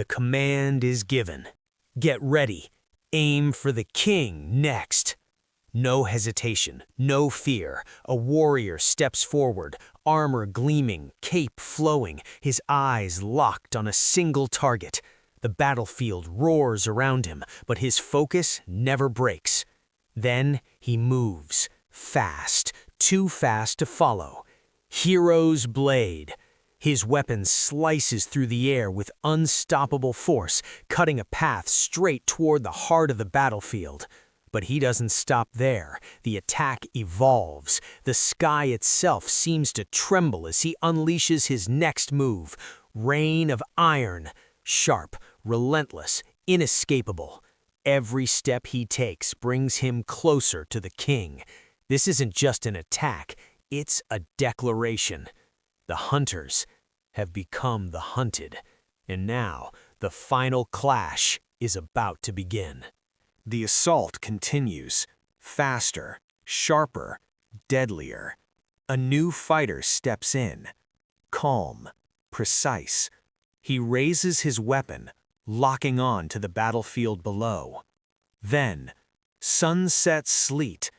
The command is given. Get ready. Aim for the king next. No hesitation, no fear. A warrior steps forward, armor gleaming, cape flowing, his eyes locked on a single target. The battlefield roars around him, but his focus never breaks. Then he moves, fast, too fast to follow. Hero's blade. His weapon slices through the air with unstoppable force, cutting a path straight toward the heart of the battlefield. But he doesn't stop there. The attack evolves. The sky itself seems to tremble as he unleashes his next move. Rain of iron. Sharp, relentless, inescapable. Every step he takes brings him closer to the king. This isn't just an attack, it's a declaration. The hunters have become the hunted, and now the final clash is about to begin. The assault continues, faster, sharper, deadlier. A new fighter steps in, calm, precise. He raises his weapon, locking on to the battlefield below. Then, sunset sleet.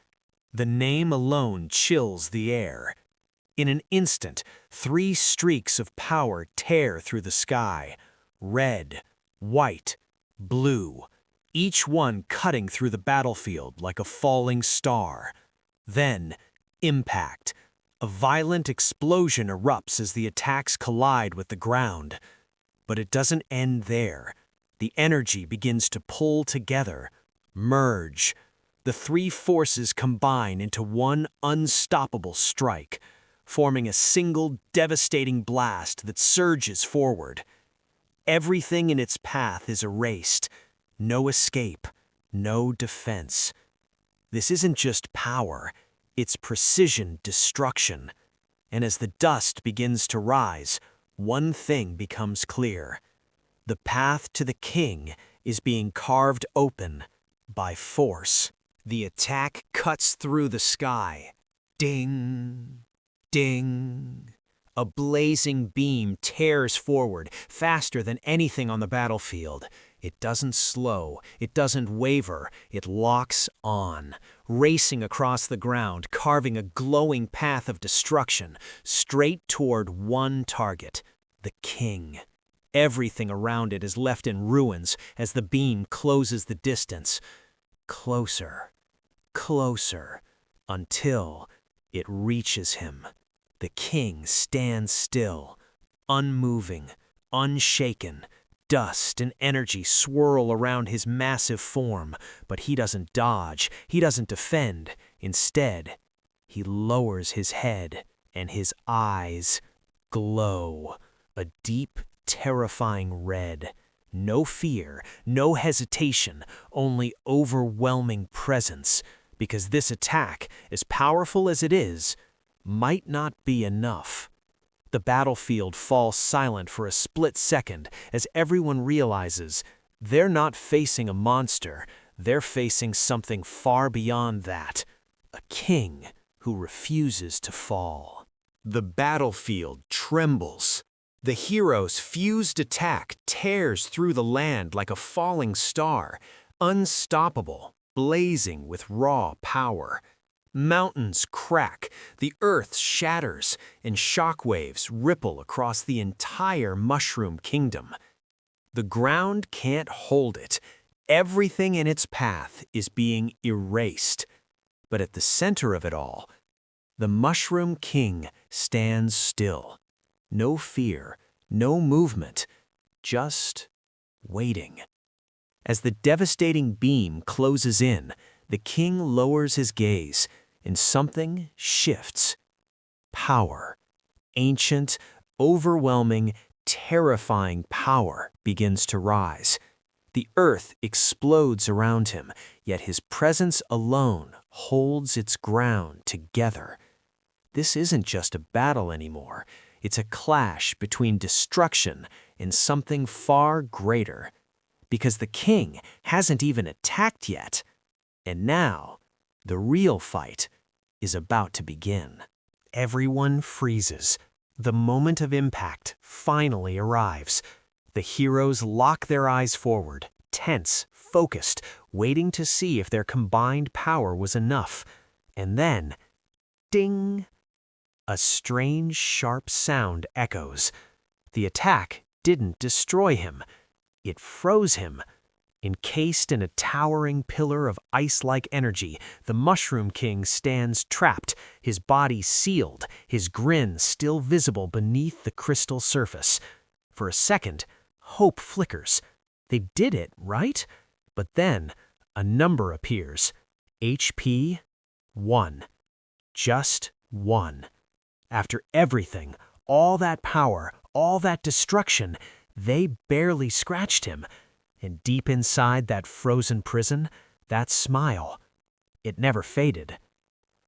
The name alone chills the air. In an instant, 3 streaks of power tear through the sky. Red, white, blue, each one cutting through the battlefield like a falling star. Then, impact. A violent explosion erupts as the attacks collide with the ground. But it doesn't end there. The energy begins to pull together, merge. The 3 forces combine into one unstoppable strike, forming a single devastating blast that surges forward. Everything in its path is erased. No escape, no defense. This isn't just power, it's precision destruction. And as the dust begins to rise, one thing becomes clear. The path to the king is being carved open by force. The attack cuts through the sky. Ding, ding. A blazing beam tears forward, faster than anything on the battlefield. It doesn't slow, it doesn't waver, it locks on, racing across the ground, carving a glowing path of destruction, straight toward one target, the king. Everything around it is left in ruins as the beam closes the distance. Closer, closer, until it reaches him. The king stands still, unmoving, unshaken. Dust and energy swirl around his massive form, but he doesn't dodge, he doesn't defend. Instead, he lowers his head, and his eyes glow. A deep, terrifying red. No fear, no hesitation, only overwhelming presence. Because this attack, as powerful as it is, might not be enough. The battlefield falls silent for a split second as everyone realizes they're not facing a monster, they're facing something far beyond that. A king who refuses to fall. The battlefield trembles. The hero's fused attack tears through the land like a falling star, unstoppable, blazing with raw power. Mountains crack, the earth shatters, and shockwaves ripple across the entire mushroom kingdom. The ground can't hold it. Everything in its path is being erased. But at the center of it all, the Mushroom King stands still. No fear, no movement, just waiting. As the devastating beam closes in, the king lowers his gaze, and something shifts. Power. Ancient, overwhelming, terrifying power begins to rise. The earth explodes around him, yet his presence alone holds its ground together. This isn't just a battle anymore. It's a clash between destruction and something far greater. Because the king hasn't even attacked yet. And now, the real fight is about to begin. Everyone freezes. The moment of impact finally arrives. The heroes lock their eyes forward, tense, focused, waiting to see if their combined power was enough. And then, ding! A strange, sharp sound echoes. The attack didn't destroy him. It froze him. Encased in a towering pillar of ice-like energy, the Mushroom King stands trapped, his body sealed, his grin still visible beneath the crystal surface. For a second, hope flickers. They did it, right? But then, a number appears. HP 1. Just 1. After everything, all that power, all that destruction, they barely scratched him. And deep inside that frozen prison, that smile, it never faded.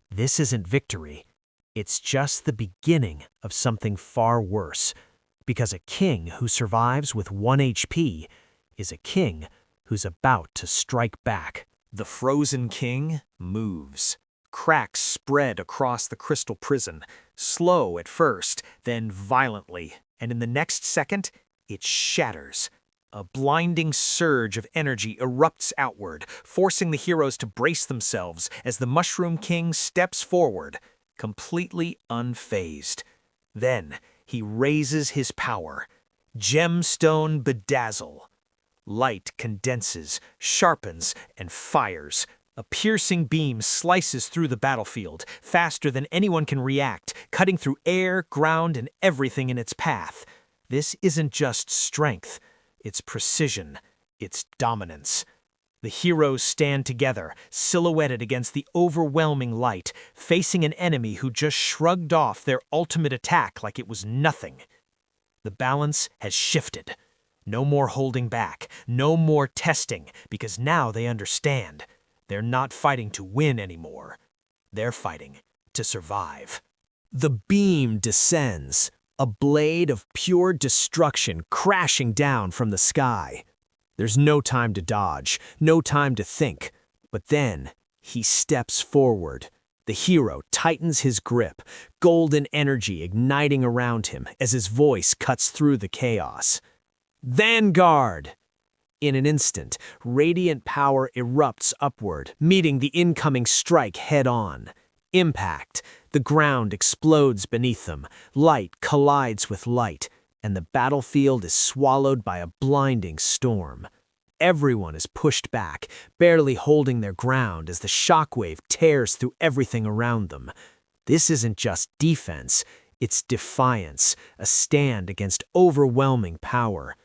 This isn't victory. It's just the beginning of something far worse. Because a king who survives with 1 HP is a king who's about to strike back. The frozen king moves. Cracks spread across the crystal prison, slow at first, then violently, and in the next second, it shatters. A blinding surge of energy erupts outward, forcing the heroes to brace themselves as the Mushroom King steps forward, completely unfazed. Then, he raises his power. Gemstone Bedazzle. Light condenses, sharpens, and fires. A piercing beam slices through the battlefield, faster than anyone can react, cutting through air, ground, and everything in its path. This isn't just strength. It's precision, it's dominance. The heroes stand together, silhouetted against the overwhelming light, facing an enemy who just shrugged off their ultimate attack like it was nothing. The balance has shifted. No more holding back, no more testing, because now they understand. They're not fighting to win anymore. They're fighting to survive. The beam descends. A blade of pure destruction crashing down from the sky. There's no time to dodge, no time to think. But then, he steps forward. The hero tightens his grip, golden energy igniting around him as his voice cuts through the chaos. Vanguard! In an instant, radiant power erupts upward, meeting the incoming strike head-on. Impact. The ground explodes beneath them, light collides with light, and the battlefield is swallowed by a blinding storm. Everyone is pushed back, barely holding their ground as the shockwave tears through everything around them. This isn't just defense, it's defiance, a stand against overwhelming power.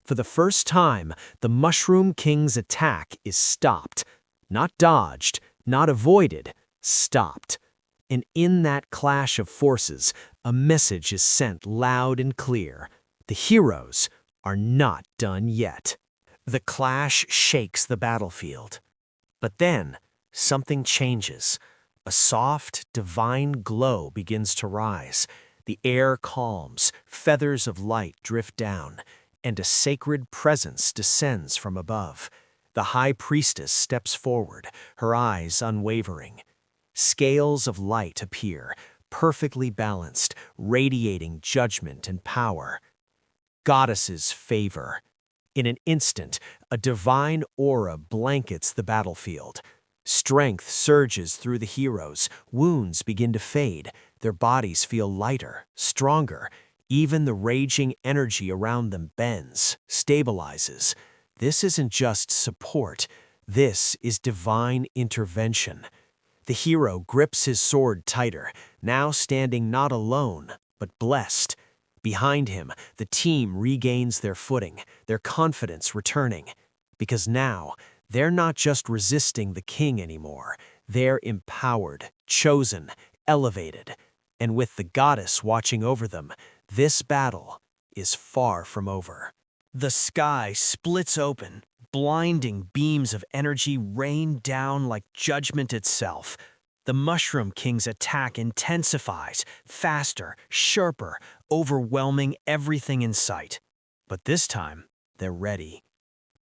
For the first time, the Mushroom King's attack is stopped. Not dodged, not avoided, stopped. And in that clash of forces, a message is sent loud and clear. The heroes are not done yet. The clash shakes the battlefield. But then, something changes. A soft, divine glow begins to rise. The air calms, feathers of light drift down, and a sacred presence descends from above. The high priestess steps forward, her eyes unwavering. Scales of light appear, perfectly balanced, radiating judgment and power. Goddesses' favor. In an instant, a divine aura blankets the battlefield. Strength surges through the heroes, wounds begin to fade, their bodies feel lighter, stronger. Even the raging energy around them bends, stabilizes. This isn't just support, this is divine intervention. The hero grips his sword tighter, now standing not alone, but blessed. Behind him, the team regains their footing, their confidence returning. Because now, they're not just resisting the king anymore. They're empowered, chosen, elevated. And with the goddess watching over them, this battle is far from over. The sky splits open. Blinding beams of energy rain down like judgment itself. The Mushroom King's attack intensifies, faster, sharper, overwhelming everything in sight. But this time, they're ready.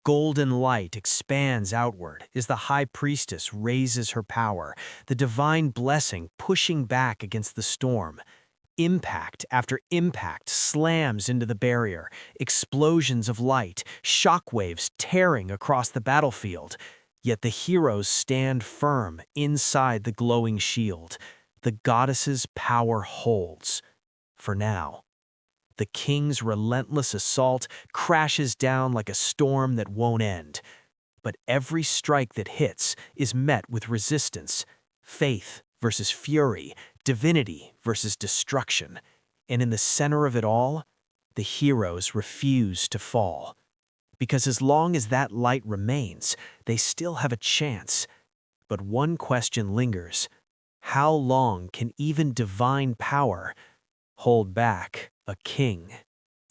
Golden light expands outward as the High Priestess raises her power, the divine blessing pushing back against the storm. Impact after impact slams into the barrier, explosions of light, shockwaves tearing across the battlefield. Yet the heroes stand firm inside the glowing shield. The goddess's power holds. For now. The king's relentless assault crashes down like a storm that won't end. But every strike that hits is met with resistance. Faith versus fury, divinity versus destruction. And in the center of it all, the heroes refuse to fall. Because as long as that light remains, they still have a chance. But one question lingers. How long can even divine power hold back a king?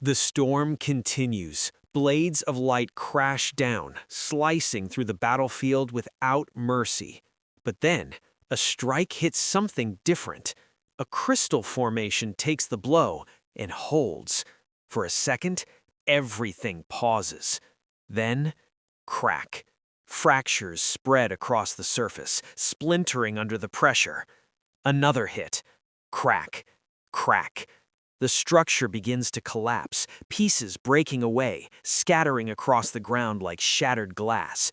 The storm continues. Blades of light crash down, slicing through the battlefield without mercy. But then, a strike hits something different. A crystal formation takes the blow and holds. For a second, everything pauses. Then, crack. Fractures spread across the surface, splintering under the pressure. Another hit. Crack. Crack. The structure begins to collapse, pieces breaking away, scattering across the ground like shattered glass.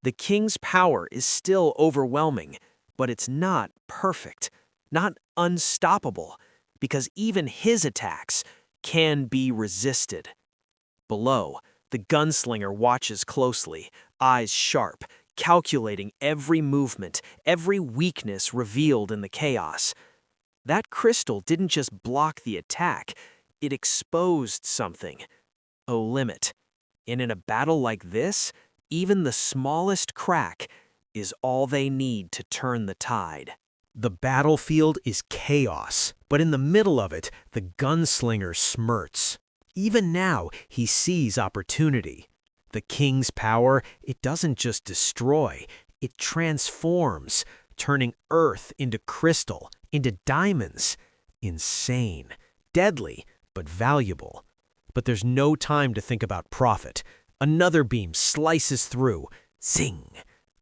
The king's power is still overwhelming, but it's not perfect, not unstoppable, because even his attacks can be resisted. Below, the gunslinger watches closely, eyes sharp, calculating every movement, every weakness revealed in the chaos. That crystal didn't just block the attack, it exposed something. A limit. And in a battle like this, even the smallest crack is all they need to turn the tide. The battlefield is chaos, but in the middle of it, the gunslinger smirks. Even now, he sees opportunity. The king's power, it doesn't just destroy, it transforms, turning earth into crystal, into diamonds. Insane, deadly, but valuable. But there's no time to think about profit. Another beam slices through. Zing!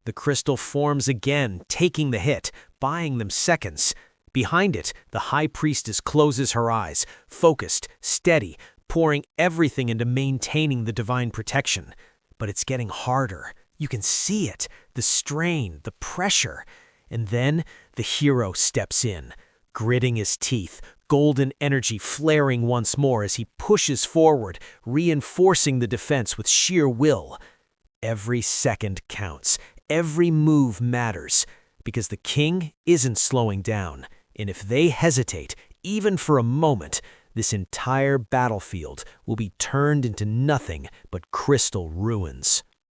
The crystal forms again, taking the hit, buying them seconds. Behind it, the high priestess closes her eyes, focused, steady, pouring everything into maintaining the divine protection. But it's getting harder. You can see it, the strain, the pressure. And then the hero steps in, gritting his teeth, golden energy flaring once more as he pushes forward, reinforcing the defense with sheer will. Every second counts, every move matters, because the king isn't slowing down, and if they hesitate, even for a moment, this entire battlefield will be turned into nothing but crystal ruins.